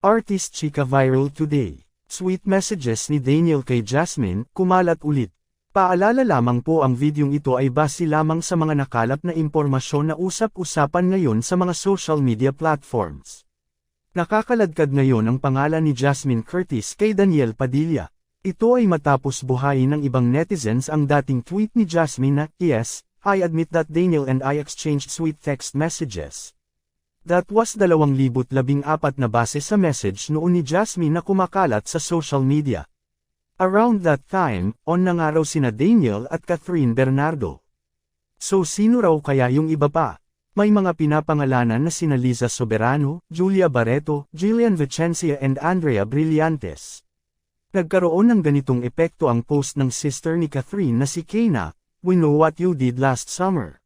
Artist chika viral today. Sweet messages ni Daniel kay Jasmine, kumalat ulit. Paalala lamang po, ang videong ito ay base lamang sa mga nakalap na impormasyon na usap-usapan ngayon sa mga social media platforms. Nakakaladkad ngayon ang pangalan ni Jasmine Curtis kay Daniel Padilla. Ito ay matapos buhayin ng ibang netizens ang dating tweet ni Jasmine na, "Yes, I admit that Daniel and I exchanged sweet text messages." That was 2014 na base sa message noon ni Jasmine na kumakalat sa social media. Around that time, on na nga raw sina Daniel at Catherine Bernardo. So sino raw kaya yung iba pa? May mga pinapangalanan na sina Liza Soberano, Julia Barreto, Jillian Vicencia and Andrea Brillantes. Nagkaroon ng ganitong epekto ang post ng sister ni Catherine na si Kayna, "We know what you did last summer."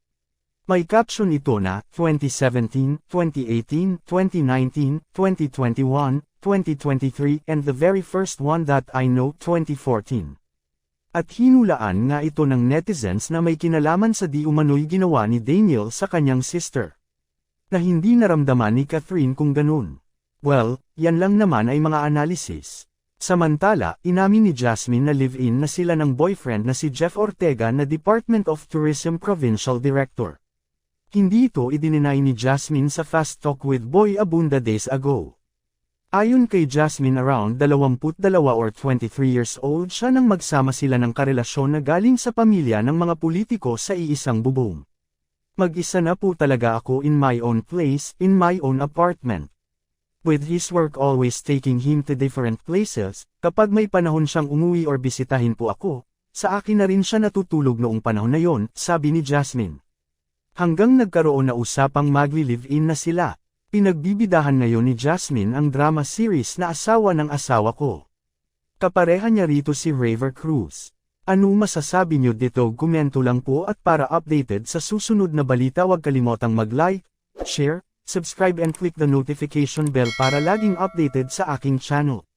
May caption ito na, 2017, 2018, 2019, 2021, 2023, and the very first one that I know, 2014. At hinulaan nga ito ng netizens na may kinalaman sa di umano'y ginawa ni Daniel sa kanyang sister. Na hindi naramdaman ni Catherine kung ganun. Well, yan lang naman ay mga analysis. Samantala, inamin ni Jasmine na live-in na sila ng boyfriend na si Jeff Ortega na Department of Tourism Provincial Director. Hindi ito idininay ni Jasmine sa Fast Talk with Boy Abunda days ago. Ayon kay Jasmine, around 22 or 23 years old siya nang magsama sila ng karelasyon na galing sa pamilya ng mga politiko sa iisang bubong. "Mag-isa na po talaga ako in my own place, in my own apartment. With his work always taking him to different places, kapag may panahon siyang umuwi or bisitahin po ako, sa akin na rin siya natutulog noong panahon na yon," sabi ni Jasmine. Hanggang nagkaroon na usapang magli-live-in na sila. Pinagbibidahan ngayon ni Jasmine ang drama series na Asawa ng Asawa Ko. Kapareha niya rito si Raver Cruz. Ano masasabi niyo dito? Komento lang po, at para updated sa susunod na balita huwag kalimotang mag-like, share, subscribe and click the notification bell para laging updated sa aking channel.